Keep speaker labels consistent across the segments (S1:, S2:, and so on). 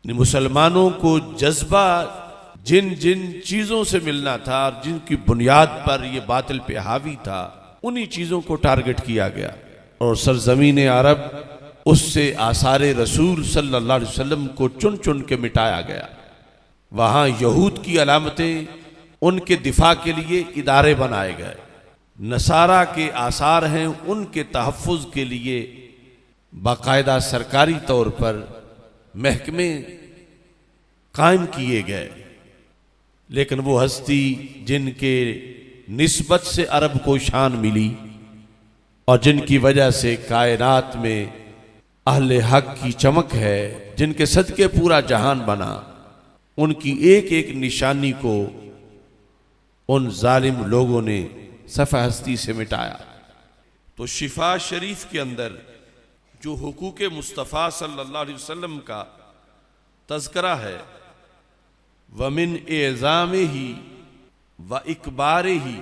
S1: मुसलमानों को जज्बा जिन जिन चीज़ों से मिलना था और जिनकी बुनियाद पर यह बातिल पे हावी था, उन्हीं चीज़ों को टारगेट किया गया और सरजमीन अरब उससे आसारे रसूल सल्लल्लाहु अलैहि वसल्लम को चुन चुन के मिटाया गया। वहाँ यहूद की अलामतें, उनके दिफा के लिए इदारे बनाए गए। नसारा के आसार हैं, उनके तहफ़्फ़ुज़ के लिए बाकायदा सरकारी तौर पर महकमे कायम किए गए। लेकिन वो हस्ती जिनके निस्बत से अरब को शान मिली और जिनकी वजह से कायनात में अहले हक की चमक है, जिनके सदके पूरा जहान बना, उनकी एक एक निशानी को उन जालिम लोगों ने सफ़ा हस्ती से मिटाया। तो शिफा शरीफ के अंदर जो हुकूक़े मुस्तफ़ा सल्लल्लाहु अलैहि वसल्लम का तज़किरा है, वमिन एज़ामिही व इकबारिही,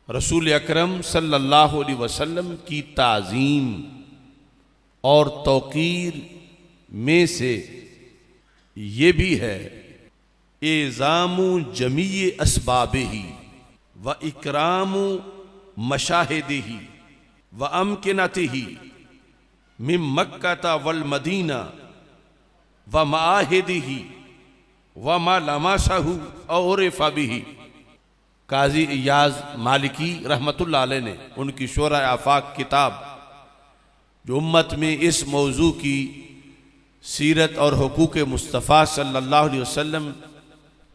S1: रसूल अकरम सल्लल्लाहु अलैहि वसल्लम की ताज़ीम और तौक़ीर में से ये भी है एज़ामु जमी अस्बाबिही व इकरामु मशाहिदिही व अमकिनतिही मिन मक्का वल मदीना व माहिदिही व मा लमासहु और फ़बिही। काजी इयाज़ मालिकी रहमतुल्लाह अलैह ने उनकी शोरा आफाक किताब, जो उम्मत में इस मौजू की सीरत और हुकूक़ मुस्तफ़ा सल्लल्लाहु अलैहि वसल्लम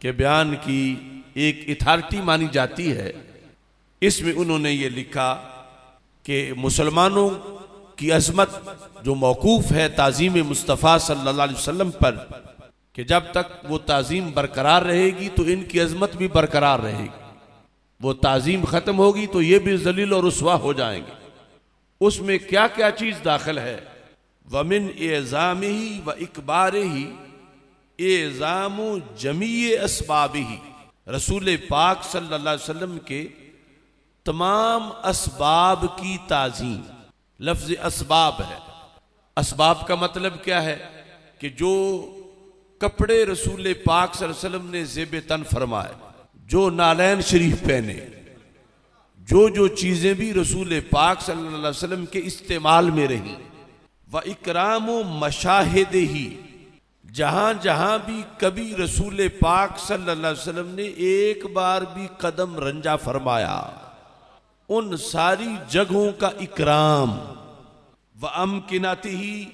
S1: के बयान की एक अथॉरिटी मानी जाती है, इसमें उन्होंने ये लिखा कि मुसलमानों की अज़मत जो मौकूफ़ है ताज़ीम मुस्तफ़ा सल्लल्लाहु अलैहि वसल्लम पर, कि जब तक वो ताज़ीम बरकरार रहेगी तो इनकी अज़मत भी बरकरार रहेगी। वो ताज़ीम ख़त्म होगी तो ये भी ज़लील और रुस्वा हो जाएंगे। उसमें क्या क्या चीज़ दाखिल है? वमिन एज़ामिही व इकबारिही एज़ामु जमी अस्बाबिही, रसूल पाक सल्लल्लाहु अलैहि वसल्लम के तमाम असबाब की ताज़ीम। लफ्ज़ असबाब है। असबाब का मतलब क्या है? कि जो कपड़े रसूल पाक सल्लल्लाहु अलैहि वसल्लम ने ज़ेब तन फरमाए, जो नालैन शरीफ पहने, जो चीज़ें भी रसूल पाक सल्लल्लाहु अलैहि वसल्लम के इस्तेमाल में रही, व इकरामु मशाहिदिही, जहाँ जहाँ भी कभी रसूल पाक सल्लल्लाहु अलैहि वसल्लम ने एक बार भी कदम रंजा फरमाया, उन सारी जगहों का इकराम, व अमकिनतिही,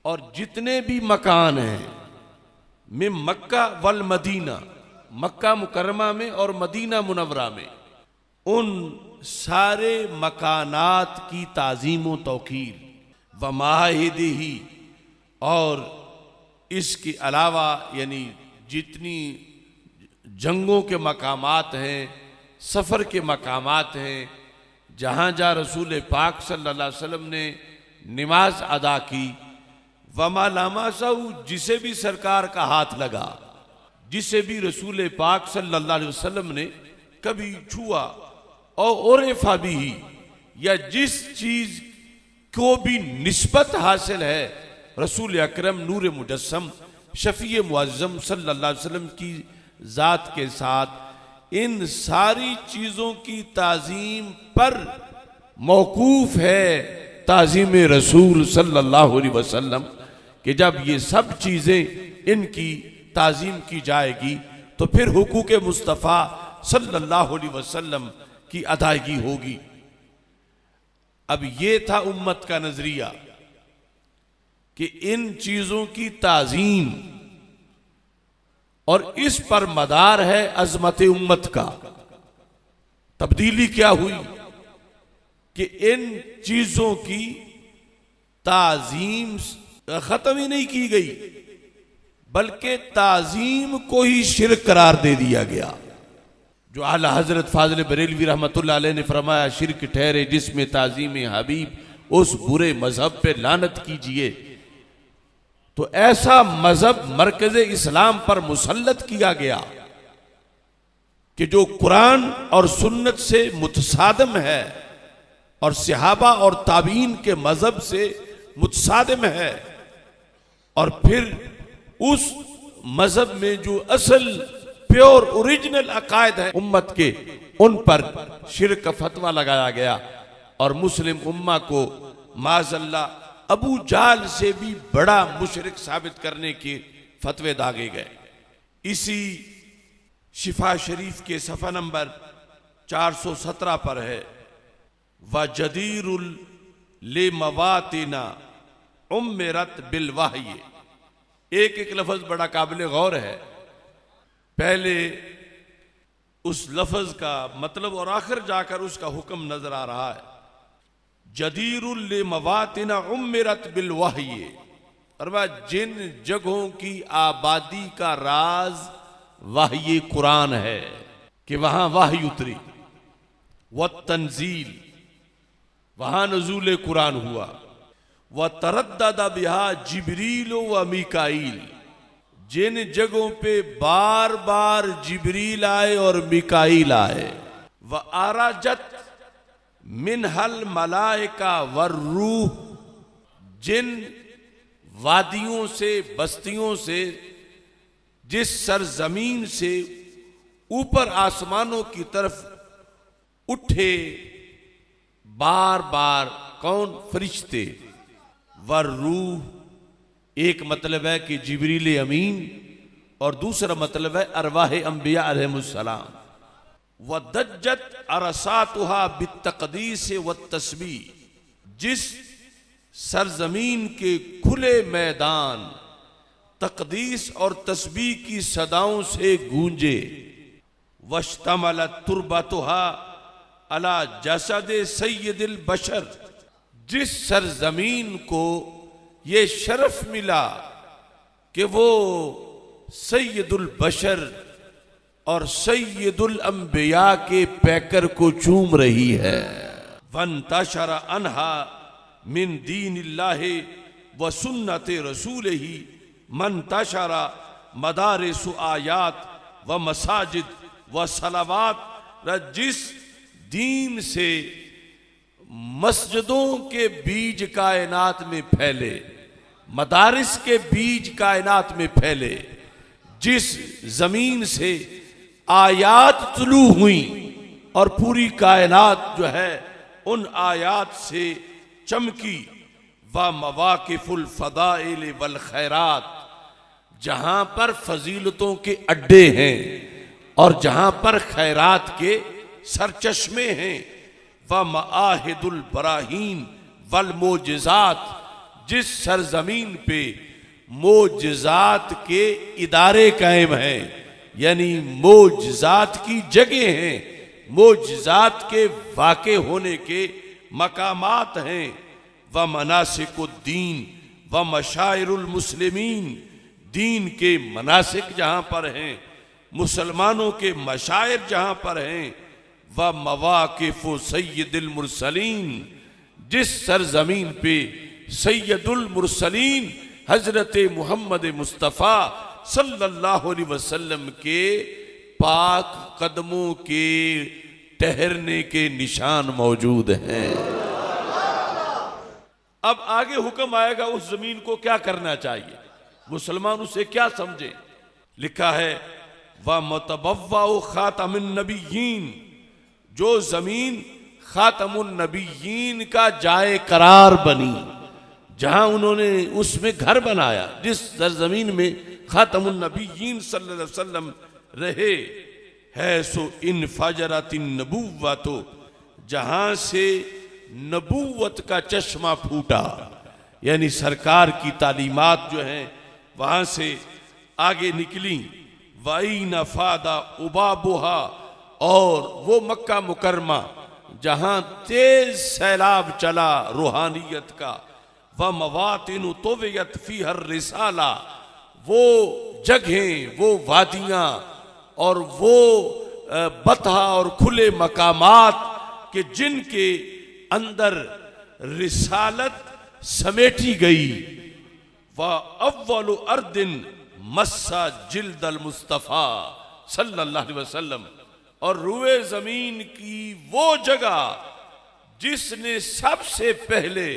S1: और जितने भी मकान हैं, में मक्का वल मदीना, मक्का मुकर्रमा में और मदीना मुनव्वरा में, उन सारे मकानात की ताज़ीम व तौक़ीर, व माहिदिही, और इसके अलावा यानी जितनी जंगों के मकामात हैं, सफ़र के मकामात हैं, जहाँ जहाँ रसूल पाक सल्लल्लाहु अलैहि वसल्लम ने नमाज अदा की, वमा लमासहु, जिसे भी सरकार का हाथ लगा, जिसे भी रसूल पाक सल्लल्लाहु अलैहि वसल्लम ने कभी छुआ, और फ़बिही, या जिस चीज़ को भी निस्बत हासिल है रसूल अकरम नूर मुजस्सम शफ़ी मुअज़्ज़म सल्लल्लाहु अलैहि वसल्लम की ज़ात के साथ, इन सारी चीज़ों की ताज़ीम पर मौकूफ़ है ताज़ीम रसूल सल्लल्लाहु अलैहि वसल्लम, कि जब ये सब चीज़ें इनकी ताज़ीम की जाएगी तो फिर हुकूक़ मुस्तफ़ा सल्लल्लाहु अलैहि वसल्लम की अदायगी होगी। अब ये था उम्मत का नज़रिया कि इन चीज़ों की ताज़ीम, और इस पर मदार है अज़मत उम्मत का। तब्दीली क्या हुई कि इन चीज़ों की ताज़ीम ख़त्म ही नहीं की गई, बल्कि ताज़ीम को ही शिर्क करार दे दिया गया। जो आला हज़रत फ़ाज़िल बरेलवी रहमतुल्लाह अलैह ने फरमाया, शिर्क ठहरे जिसमें ताज़ीम हबीब, उस बुरे मजहब पे लानत कीजिए। तो ऐसा मजहब मरकज़ इस्लाम पर मुसल्लत किया गया कि जो कुरान और सुन्नत से मुतसादिम है और सहाबा और ताबीन के मजहब से मुतसादिम है, और फिर उस मजहब में जो असल प्योर ओरिजिनल अकायद है उम्मत के, उन पर शिर्क का फतवा लगाया गया और मुस्लिम उम्मा को माज़अल्लाह अबू जाल से भी बड़ा मुशरिक साबित करने के फतवे दागे गए। इसी शिफा शरीफ के सफ़ा नंबर 417 पर है, व जदीरुल ले मवातिना उम्मिरत बिल वाह्य। एक एक लफ्ज बड़ा काबिल गौर है। पहले उस लफ्ज का मतलब और आखिर जाकर उसका हुक्म नजर आ रहा है। जदीरुल ले मवातिना उम्मिरत बिल वाह्य, और वह जिन जगहों की आबादी का राज वाह्य कुरान है कि वहां वाह्य उतरी, व तंजील, वहां नजूल कुरान हुआ, व तरद्ददा बिहा जिब्रील व मीकाईल, जिन जगहों पे बार बार जिब्रील आए और मीकाईल आए, व आराजत मिनहल मलाइका वर रूह, जिन वादियों से बस्तियों से जिस सरजमीन से ऊपर आसमानों की तरफ उठे बार बार कौन, फरिश्ते, वर रूह, एक मतलब है कि जिब्रील अमीन और दूसरा मतलब है अरवाह अंबिया अलैहिमुस्सलाम। व दज्जत अरसातुहा बित्तक़दीस व तस्बीह, जिस सरजमीन के खुले मैदान तकदीस और तस्बीह की सदाओं से गूंजे। वश्तमलत तुरबतुहा अला जसद सैयदिल बशर, जिस सरजमीन को ये शरफ मिला कि वो सैयदुल बशर और सैयदुल अंबिया के पैकर को चूम रही है। वंतशरा अनहा मिन दीनिल्लाहि व सुन्नते रसूलिही मंतशरा मदारिसु आयात व मसाजिद व सलावात, जिस दीन से मस्जिदों के बीज कायनात में फैले, मदारिस के बीज कायनात में फैले, जिस जमीन से आयात तुलू हुई और पूरी कायनात जो है उन आयात से चमकी, व मवाकिफुल फदाइल वल खैरात, जहां पर फजीलतों के अड्डे हैं और जहां पर खैरात के सरचश्मे हैं, व मआहिदुल बराहीन वल मोजिजात, जिस सरजमीन पे मोजिजात के इदारे कायम हैं, यानी मोजिजात की जगह हैं, मोजिजात के वाक़े होने के मकामात हैं, व मनासिकुद्दीन व मशाइरुल मुस्लिमीन, दीन के मनासिक जहां पर हैं, मुसलमानों के मशायर जहां पर हैं, व मवाकिफ़ु सैयदुल मुरसलीन, जिस सरजमीन पे सैयदुल मुरसलीन हजरत मोहम्मद मुस्तफ़ा सल्लल्लाहु अलैहि वसल्लम के पाक कदमों के ठहरने के निशान मौजूद हैं। अब आगे हुक्म आएगा उस जमीन को क्या करना चाहिए, मुसलमान उसे क्या समझे। लिखा है व मुतबव्वाउ खातमुन नबिय्यीन, जो जमीन खातमुन नबिय्यीन का जाए करार बनी, जहां उन्होंने उसमें घर बनाया, जिस सरजमीन में खातमुन नबिय्यीन सल्लल्लाहु अलैहि वसल्लम रहे, है सो इन फजरतिन नबुव्वतो, जहां से नबूवत का चश्मा फूटा, यानी सरकार की तालीमात जो हैं वहां से आगे निकली। वाई नफादा उबाबुहा, और वो मक्का मुकरमा जहां तेज सैलाब चला रूहानियत का, व मवातिन तुवियत फी हर रिसाला, वो जगहें, वो वादियां और वो बतहा और खुले मकामात के जिनके अंदर रिसालत समेटी गई। व अव्वलु अर्दिन मस्सा जिल्दल मुस्तफ़ा सल्लल्लाहु अलैहि वसल्लम, और रुए जमीन की वो जगह जिसने सबसे पहले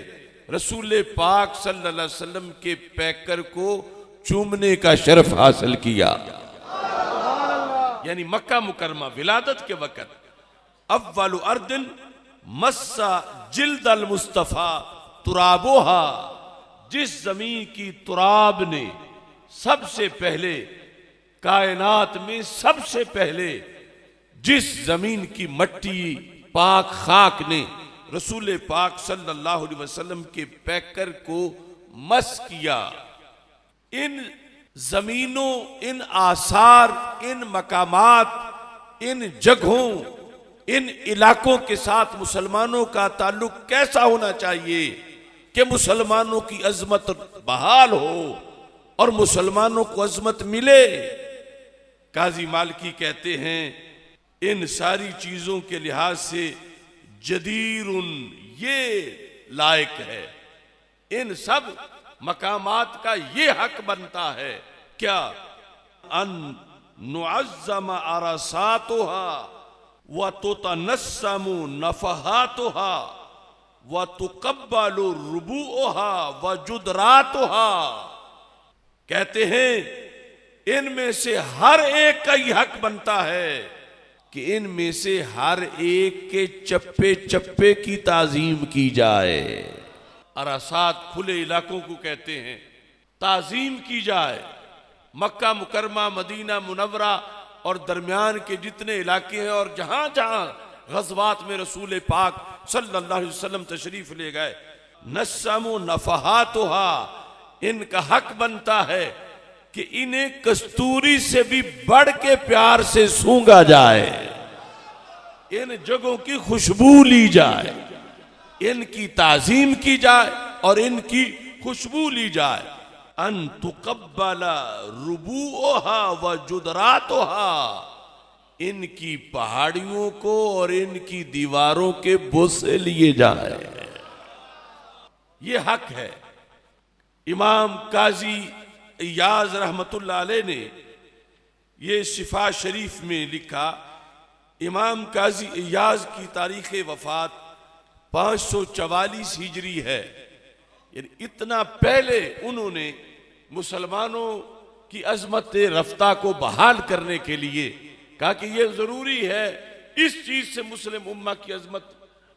S1: रसूल पाक सल्लल्लाहु अलैहि वसल्लम के पैकर को चूमने का शर्फ हासिल किया। यानी मक्का मुकरमा विलादत के वक़्त अव्वलु अर्दिन मस्सा जिल्दल मुस्तफ़ा तुराबोहा, जिस जमीन की तुराब ने सबसे पहले कायनात में सबसे पहले जिस जमीन की मट्टी पाक खाक ने रसूल पाक सल्लल्लाहु अलैहि वसल्लम के पैकर को मस किया, इन जमीनों, इन आसार, इन मकामात, इन जगहों, इन इलाकों के साथ मुसलमानों का ताल्लुक कैसा होना चाहिए कि मुसलमानों की अजमत बहाल हो और मुसलमानों को अजमत मिले। काजी मालिकी कहते हैं इन सारी चीजों के लिहाज से जदीरुन, ये लायक है, इन सब मकामात का ये हक बनता है क्या, अन नुअज़्ज़म अरसातुहा व तुतनस्समु नफहातुहा व तुकब्बलु रुबूहा व जुदरातुहा। कहते हैं इनमें से हर एक का ही हक बनता है कि इनमें से हर एक के चप्पे चप्पे की ताजीम की जाए। अरासात खुले इलाकों को कहते हैं, ताजीम की जाए। मक्का मुकरमा, मदीना मुनव्वरा और दरमियान के जितने इलाके हैं और जहां जहां गज़वात में रसूल पाक सल्लल्लाहु अलैहि वसल्लम तशरीफ ले गए, नस्समु नफहातुहा, इनका हक बनता है कि इन्हें कस्तूरी से भी बढ़ के प्यार से सूंघा जाए, इन जगहों की खुशबू ली जाए, इनकी ताजीम की जाए और इनकी खुशबू ली जाए। अन तुकब्बला रुबूहा व जुदरातुहा, इनकी पहाड़ियों को और इनकी दीवारों के बोसे लिए जाए, ये हक है। इमाम काजी इयाज रहमतुल्लाह अलैह ने ये शिफा शरीफ में लिखा, इमाम काजी इयाज की तारीख वफात 544 हिजरी है, यानी इतना पहले उन्होंने मुसलमानों की अजमत रफ्ता को बहाल करने के लिए कहा कि यह जरूरी है, इस चीज से मुस्लिम उम्मा की अजमत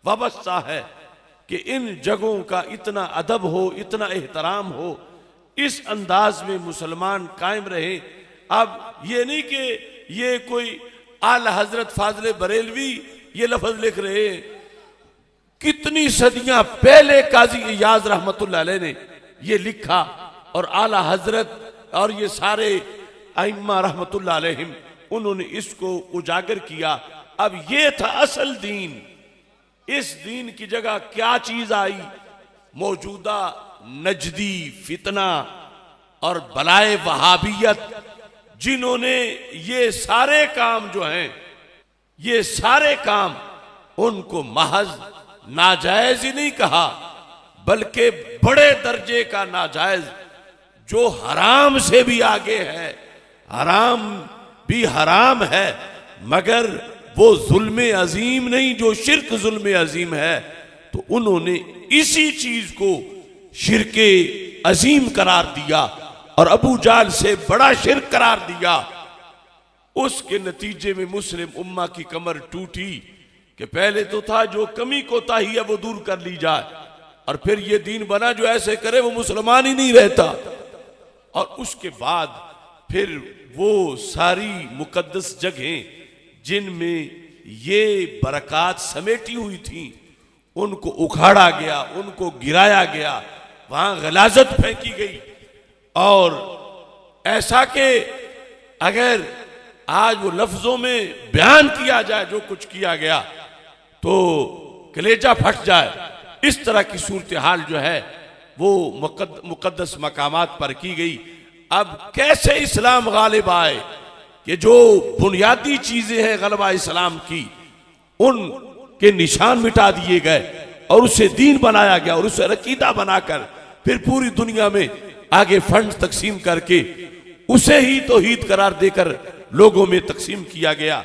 S1: वाबस्ता है कि इन जगहों का इतना अदब हो, इतना एहतराम हो, इस अंदाज में मुसलमान कायम रहे। अब ये नहीं कि ये कोई आला हजरत फाजले बरेलवी ये लफ्ज लिख रहे हैं, कितनी सदियां पहले काजी इयाज रहमतुल्लाह अलैह ने ये लिखा और आला हजरत और ये सारे अइम्मा रहमतुल्लाह अलैहिम उन्होंने इसको उजागर किया। अब ये था असल दीन। इस दीन की जगह क्या चीज आई, मौजूदा नजदी फितना और बलाए वहाबियत, जिन्होंने ये सारे काम जो हैं, ये सारे काम उनको महज नाजायज ही नहीं कहा बल्कि बड़े दर्जे का नाजायज, जो हराम से भी आगे है, हराम भी हराम है मगर वो जुल्म अजीम नहीं जो शिर्क जुल्म अजीम है। तो उन्होंने इसी चीज को शिर्के अजीम करार दिया और अबू जाल से बड़ा शिर्क करार दिया। उसके नतीजे में मुस्लिम उम्मा की कमर टूटी कि पहले तो था जो कमी कोताही है वो दूर कर ली जाए, और फिर ये दीन बना जो ऐसे करे वो मुसलमान ही नहीं रहता। और उसके बाद फिर वो सारी मुकद्दस जगहें जिनमें ये बरकत समेटी हुई थी उनको उखाड़ा गया, उनको गिराया गया, वहां गलाजत फेंकी गई। और ऐसा कि अगर आज वो लफ्जों में बयान किया जाए जो कुछ किया गया तो कलेजा फट जाए। इस तरह की सूरत हाल जो है वो मुकद्दस मकामात पर की गई। अब कैसे इस्लाम गालिब आए कि जो बुनियादी चीजें हैं गलबा इस्लाम की, उनके निशान मिटा दिए गए और उसे दीन बनाया गया और उसे अकीदा बनाकर फिर पूरी दुनिया में आगे फंड तकसीम करके उसे ही तौहीद करार देकर लोगों में तकसीम किया गया।